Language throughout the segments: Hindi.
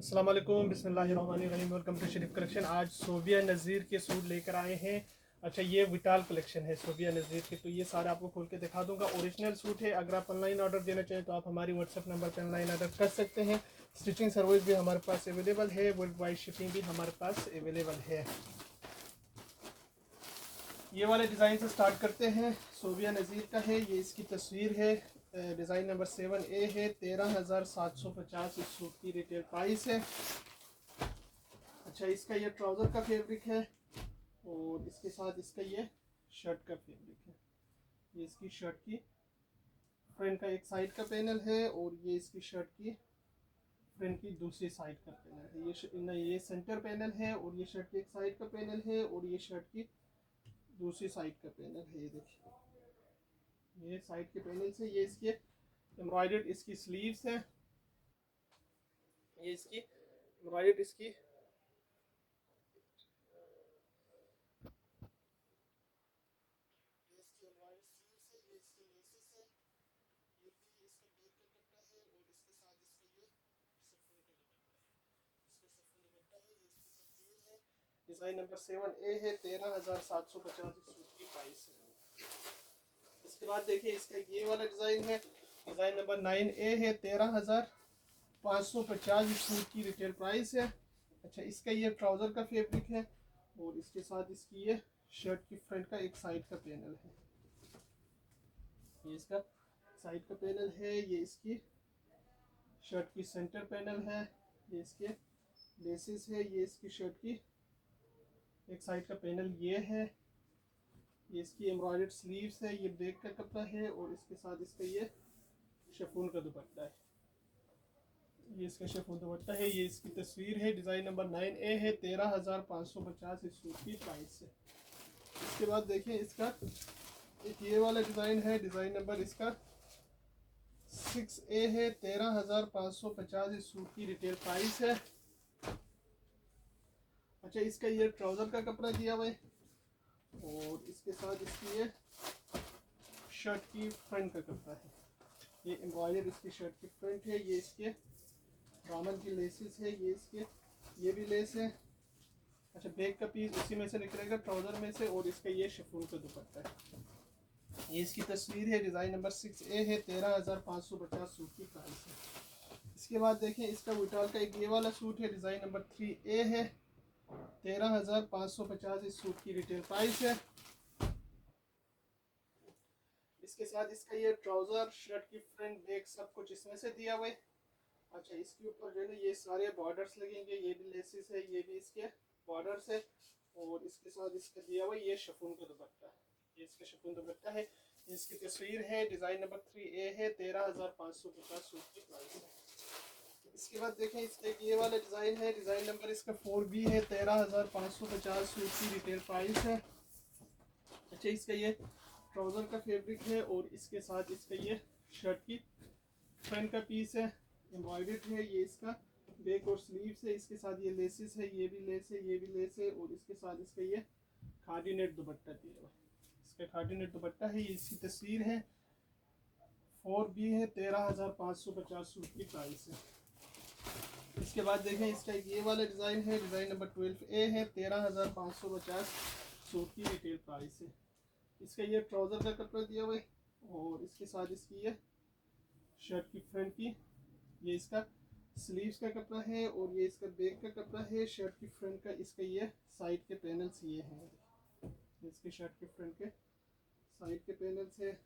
अस्सलाम वालेकुम, बिस्मिल्लाहिर्रहमानिर्रहीम। Welcome to Sharif collection. आज सोबिया नज़ीर के सूट लेकर आए हैं। अच्छा, ये विटाल कलेक्शन है सोबिया नज़ीर के, तो ये सारे आपको खोल के दिखा दूंगा। ओरिजिनल सूट है। अगर आप ऑनलाइन ऑर्डर देना चाहें तो आप हमारी व्हाट्सएप नंबर पर ऑनलाइन ऑर्डर कर सकते हैं। स्टिचिंग सर्विस भी हमारे पास अवेलेबल है, वर्ल्ड वाइड शिपिंग भी हमारे पास अवेलेबल है। ये वाले डिज़ाइन से स्टार्ट करते हैं। सोबिया नज़ीर का है, ये इसकी तस्वीर है। डिज़ाइन नंबर 7A है। 13,750 इस सूट की रिटेल प्राइस है। अच्छा, इसका ये ट्राउज़र का फैब्रिक है और इसके साथ इसका ये शर्ट का फैब्रिक है। ये इसकी शर्ट की फ्रंट का एक साइड का पैनल है और ये इसकी शर्ट की फ्रंट की दूसरी साइड का पैनल है। ये सेंटर पैनल है और ये शर्ट की एक साइड का पैनल है और ये शर्ट की दूसरी साइड का पैनल है। ये देखिए, ये साइड के पैनल से ये इसके एम्ब्रॉयडर्ड इसकी स्लीव्स है। ये इसकी एम्ब्रॉयडर्ड इसकी डिज़ाइन नंबर 7A है। 13,750 सूट की प्राइस है। इसके बाद देखिए, इसका ये वाला डिज़ाइन है। डिज़ाइन नंबर 9A है। 13,550 सूट की रिटेल प्राइस है। अच्छा, इसका ये ट्राउज़र का फैब्रिक है और इसके साथ इसकी ये शर्ट की फ्रंट का एक साइड का पैनल है। ये इसका साइड का पैनल है। ये इसकी शर्ट की सेंटर पैनल है। ये इसके लेसेस है। ये इसकी शर्ट की एक साइड का पैनल ये है। ये इसकी एम्ब्रॉयडर्ड स्लीव्स है। ये बैक का कपड़ा है और इसके साथ इसका ये शिफॉन का दुपट्टा है। ये इसका शिफॉन दुपट्टा है। ये इसकी तस्वीर है। डिज़ाइन नंबर 9A है। 13,550 इस सूट की प्राइस है। इसके बाद देखिए, इसका एक ये वाला डिज़ाइन है। डिज़ाइन नंबर इसका 6A है। 13,550 इस सूट की रिटेल प्राइस है। अच्छा, इसका ये ट्राउज़र का कपड़ा दिया हुआ है और इसके साथ इसकी ये शर्ट की फ्रंट का कपड़ा है। ये एम्ब्रॉयडर इसकी शर्ट की फ्रंट है। ये इसके दामन की लेसेस है। ये इसके ये भी लेस है। अच्छा, बैक का पीस उसी में से निकलेगा, ट्राउज़र में से, और इसका ये शिफॉन का दुपट्टा है। ये इसकी तस्वीर है। डिज़ाइन नंबर 6A है। 13,550 सूट की प्राइस है। इसके बाद देखें, इसका विटाल का एक ये वाला सूट है। डिज़ाइन नंबर 3A है। 13,550 इस सूट की रिटेल प्राइस है। इसके साथ इसका ये ट्राउज़र, शर्ट की फ्रंट, बैक सब कुछ इसमें से दिया हुआ है। अच्छा, इसके ऊपर जो है ना ये सारे बॉर्डर्स लगेंगे। ये भी लेसेस है, ये भी इसके बॉर्डर्स है और इसके साथ इसका दिया हुआ ये शिफॉन का दुपट्टा है। ये इसका शिफॉन दुपट्टा है। इसकी तस्वीर है। डिज़ाइन नंबर 3A है। 13,550 सूट की प्राइस है। इसके बाद देखें, इसका एक ये वाला डिज़ाइन है। डिज़ाइन नंबर इसका 4B है। 13,550 सूट की रिटेल प्राइस है। अच्छा, इसका ये ट्राउज़र का फैब्रिक है और इसके साथ इसका ये शर्ट की फ्रंट का पीस है, एम्ब्रॉयडर्ड है। ये इसका बैक और स्लीव्स है। इसके साथ ये लेसेस है। ये भी लेस है, ये भी लेस है और इसके साथ इसका ये खादी नेट दुपट्टा दिया हुआ है। इसका खादी नेट दुपट्टा है। ये इसकी तस्वीर है। 4B है। 13,550 सूट की प्राइस है। इसके बाद देखें, इसका ये वाला डिज़ाइन है। डिज़ाइन नंबर 12A है। 13,550 सूट की रिटेल प्राइस है। इसका ये ट्राउज़र का कपड़ा दिया हुआ है और इसके साथ इसकी ये शर्ट की फ्रंट की ये इसका स्लीव्स का कपड़ा है और ये इसका बैक का कपड़ा है। शर्ट की फ्रंट का इसका ये साइड के पैनल्स ये हैं। इसके शर्ट के फ्रंट के साइड के पैनल्स है।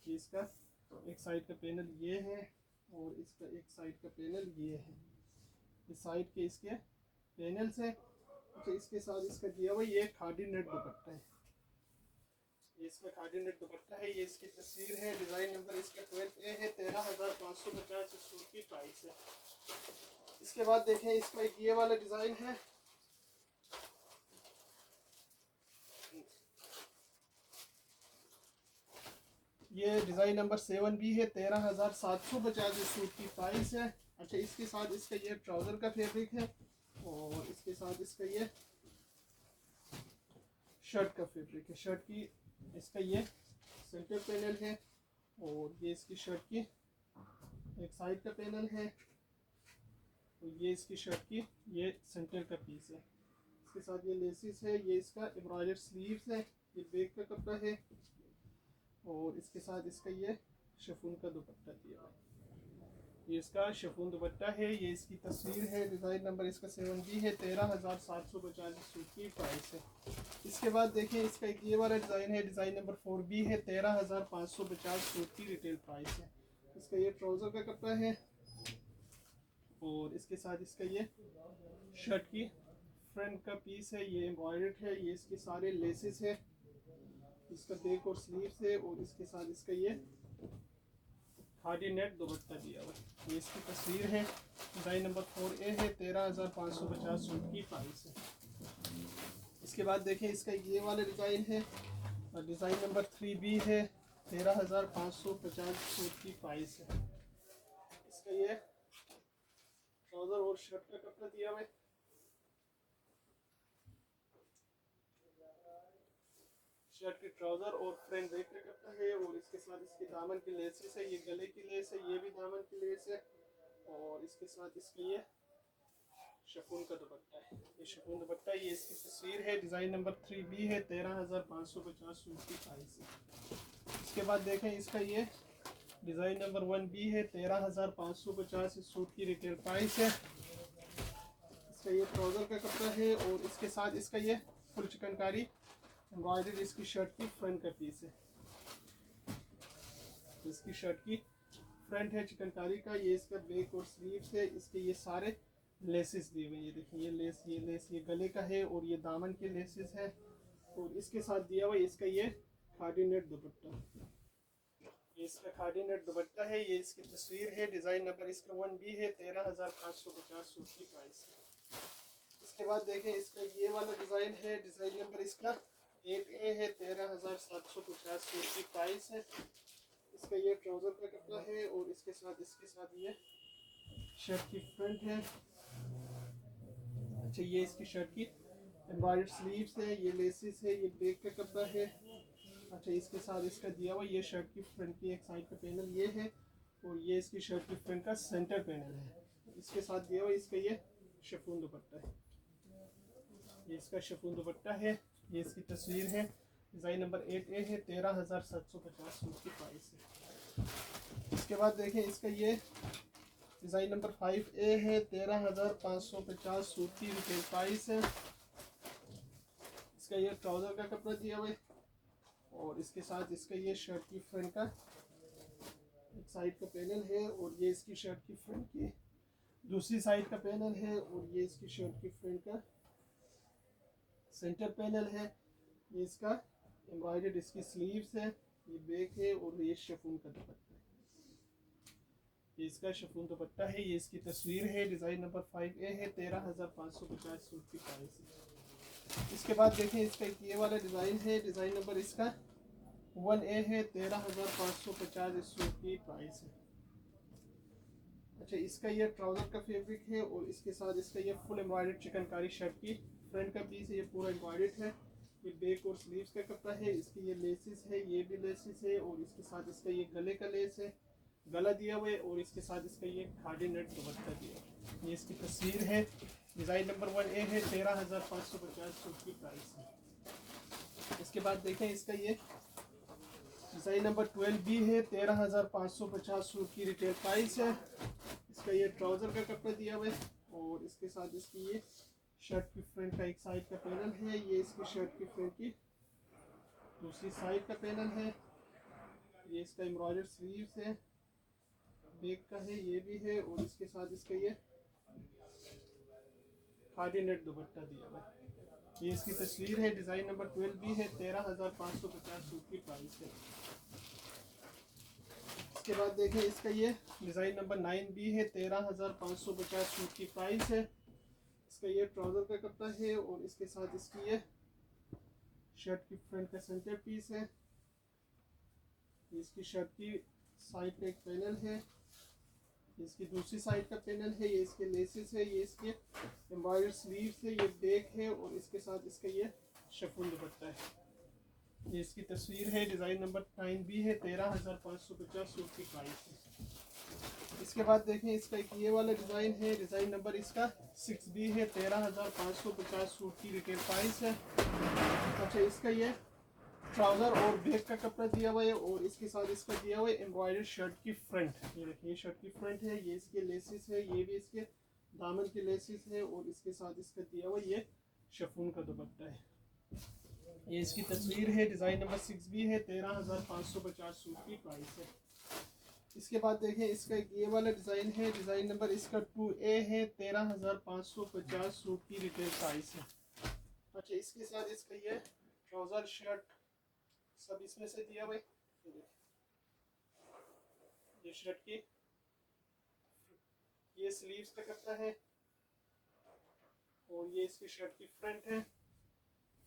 ये इसका एक साइड का पैनल ये है और इसका एक साइड का पैनल ये है। ये साइड के इसके पैनल्स है। तो इसके साथ इसका दिया हुआ ये खादी नेट दुपट्टा है। ये इसका खादी नेट दुपट्टा है। ये इसकी तस्वीर है। डिज़ाइन नंबर इसका 12A है। 13,550 सूट की प्राइस है। इसके बाद देखें, इसका एक ये वाला डिज़ाइन है। ये डिज़ाइन नंबर 7B है। 13,750 सूट की प्राइस है। अच्छा, इसके साथ इसका ये ट्राउज़र का फैब्रिक है और इसके साथ इसका ये शर्ट का फैब्रिक है। शर्ट की इसका ये सेंटर पैनल है और ये इसकी शर्ट की एक साइड का पैनल है तो ये इसकी शर्ट की ये सेंटर का पीस है। इसके साथ ये लेसिस है, ये इसका एम्ब्रॉयडर्ड स्लीव्स है, ये बैक का कपड़ा है और इसके साथ इसका ये शिफॉन का दुपट्टा दिया हुआ है। ये इसका शिफॉन दुपट्टा है, ये इसकी तस्वीर है, डिज़ाइन नंबर इसका 7B है, 13,750 सूट की प्राइस है। इसके बाद देखें इसका एक ये वाला डिज़ाइन है, डिज़ाइन नंबर 4B है, 13,550 सूट की रिटेल प्राइस है। इसका ये ट्राउज़र का कपड़ा है और इसके साथ इसका ये शर्ट की फ्रंट का पीस है, ये एम्ब्रॉयडर्ड है, ये इसके सारे लेसेस है, इसका बैक और स्लीव्स है और इसके साथ इसका ये खादी नेट दुपट्टा दिया हुआ है। ये इसकी तस्वीर है, डिज़ाइन नंबर 4A है, 13,550 सूट की प्राइस है। इसके बाद देखें इसका ये वाला डिज़ाइन है और डिज़ाइन नंबर 3B है, 13,550 सूट की प्राइस है। इसका ये ट्राउज़र और शर्ट का कपड़ा दिया हुआ है। शर्ट की ट्राउज़र और फ्रंट बैक का कपड़ा है और इसके साथ इसके दामन की लेसेस है, ये गले की लेस है, ये भी दामन की लेस है और इसके साथ इसकी ये शिफॉन का दुपट्टा है। ये शिफॉन दुपट्टा, ये इसकी तस्वीर है, डिज़ाइन नंबर 3B है, 13,550 सूट की प्राइस है। इसके बाद देखें इसका ये डिज़ाइन नंबर 1B है, 13,550 सूट की रिटेल प्राइस है। इसका ये ट्राउज़र का कपड़ा है और इसके साथ इसका ये फुल चिकनकारी एम्ब्रॉयडर्ड इसकी शर्ट की फ्रंट का पीस है। इसकी शर्ट की फ्रंट है चिकनकारी का, ये इसका बैक और स्लीव्स है, इसके ये सारे लेसेस दिए हुए हैं। ये देखिए ये लेस ये गले का है और ये दामन के लेसेस है और इसके साथ दिया हुआ इसका ये खादी नेट दुपट्टा। ये इसका खादी नेट दुपट्टा है, ये इसकी तस्वीर है, डिज़ाइन नंबर इसका 1B है, 13,550 सूट की प्राइस है। इसके बाद देखें इसका ये वाला डिज़ाइन है, डिज़ाइन नंबर इसका 8A है, 13,750 सूट की प्राइस है। इसका ये ट्राउज़र का कपड़ा है और इसके साथ ये शर्ट की फ्रंट है। अच्छा ये इसकी शर्ट की एम्ब्रॉयडर्ड स्लीव्स है, ये लेसिस है, ये बैक का कपड़ा है। अच्छा इसके साथ इसका दिया हुआ ये शर्ट की फ्रंट की एक साइड का पैनल ये है और ये इसकी शर्ट की फ्रंट का सेंटर पैनल है। इसके साथ दिया हुआ इसका ये शिफॉन दुपट्टा है, ये इसका शिफॉन दुपट्टा है, ये इसकी तस्वीर है, डिज़ाइन नंबर 8A है, 13,750 सूट की प्राइस है। इसके बाद देखें इसका ये डिज़ाइन नंबर 5A है, 13,550 सूट की रिटेल प्राइस है। इसका ये ट्राउज़र का कपड़ा दिया हुआ है और इसके साथ इसका ये शर्ट की फ्रंट का एक साइड का पैनल है और ये इसकी शर्ट की फ्रंट की दूसरी साइड का पैनल है और ये इसकी शर्ट की फ्रंट का सेंटर पैनल है। ये इसका एम्ब्रॉयडर्ड इसकी स्लीव्स है, ये बैक है और ये शिफॉन का दुपट्टा है। ये इसका शिफॉन दुपट्टा है, ये इसकी तस्वीर है, डिज़ाइन नंबर 5A है, 13,550 सूट की प्राइस है। इसके बाद देखें इसका एक ये वाला डिज़ाइन है, डिज़ाइन नंबर इसका 1A है, 13,550 इस सूट की प्राइस है। अच्छा इसका ये ट्राउज़र का फैब्रिक है और इसके साथ इसका ये फुल एम्ब्रॉयडर्ड चिकनकारी शर्ट की फ्रंट का पीस है, ये पूरा एम्ब्रॉयडर्ड है, ये बैक और स्लीव्स का कपड़ा है, इसकी ये लेसिस है, ये भी लेसिस है और इसके साथ इसका ये गले का लेस है, गला दिया हुआ है और इसके साथ इसका ये खादी नेट दुपट्टा दिया हुआ है। ये इसकी तस्वीर है, डिज़ाइन नंबर 1A है, 13,550 सूट की प्राइस है। इसके बाद देखें इसका ये डिज़ाइन नंबर 12B है, 13,550 सूट की रिटेल प्राइस है। इसका ये ट्राउज़र का कपड़ा दिया हुआ है और इसके साथ इसकी ये शर्ट की फ्रंट का एक साइड का पैनल है, ये इसकी शर्ट की फ्रंट की दूसरी साइड का पैनल है, ये इसका एम्ब्रॉयडर्ड स्लीव्स है, बैक का है, ये भी है और इसके साथ इसका ये खादी नेट दुपट्टा दिया हुआ है। ये इसकी तस्वीर है, डिज़ाइन नंबर 12B है, 13,550 सूट की प्राइस है। इसके बाद देखें इसका ये डिज़ाइन नंबर 9B है, 13,550 सूट की प्राइस है। इसका ये ट्राउज़र का कपड़ा है और इसके साथ इसकी ये शर्ट की फ्रंट का सेंटर पीस है, इसकी शर्ट की साइड पे एक पैनल है, इसकी दूसरी साइड का पैनल है, ये इसके लेसेस है, ये इसके एम्ब्रॉयडर्ड स्लीव्स है, ये बैक है और इसके साथ इसका ये शिफॉन दुपट्टा है। ये इसकी तस्वीर है, डिज़ाइन नंबर 9B है, 13,550 सूट की प्राइस है। इसके बाद देखें इसका एक ये वाला डिज़ाइन है, डिज़ाइन नंबर इसका 6B है। 13,550 सूट की रिटेल प्राइस है। अच्छा, इसका ये ट्राउज़र और बैक का कपड़ा दिया हुआ है और इसके साथ इसका दिया हुआ है एम्ब्रॉयडर्ड शर्ट की फ्रंट। ये देखिए, ये शर्ट की फ्रंट है, ये इसके लेसिस है, ये भी इसके दामन के लेसिस है और इसके साथ इसका दिया हुआ ये शिफॉन का दुपट्टा है। ये इसकी तस्वीर है, डिज़ाइन नंबर 6B है। 13,550 सूट की प्राइस है। इसके बाद देखें इसका एक ये वाला डिज़ाइन है, डिज़ाइन नंबर इसका 2A है। 13,550 सूट की रिटेल प्राइस है। अच्छा, इसके साथ इसका ये ट्राउज़र शर्ट सब इसमें से दिया हुआ है। ये शर्ट की ये स्लीव्स का कपड़ा है और ये इसकी शर्ट की फ्रंट है,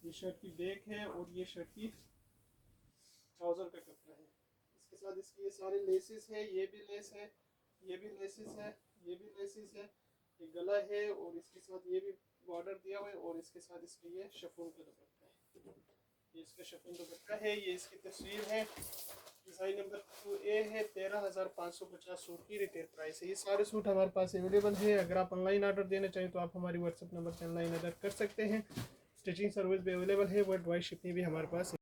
ये शर्ट की बैक है और ये शर्ट की ट्राउज़र का कपड़ा है। इसके साथ इसके ये सारे लेसेस है, ये भी लेस है, ये भी लेसेस है, ये भी लेसेस है, ये गला है और इसके साथ ये भी बॉर्डर दिया हुआ है और इसके साथ इसके ये शिफॉन का दुपट्टा है। ये इसका शिफॉन दुपट्टा है, ये इसकी तस्वीर है, डिज़ाइन नंबर 2A है। 13,550 सूट की रिटेल प्राइस है। ये सारे सूट हमारे पास अवेलेबल है। अगर आप ऑनलाइन ऑर्डर देना चाहें तो आप हमारी व्हाट्सएप नंबर पर ऑनलाइन ऑर्डर कर सकते हैं। स्टिचिंग सर्विस भी अवेलेबल है, वर्ल्ड वाइड शिपिंग भी हमारे पास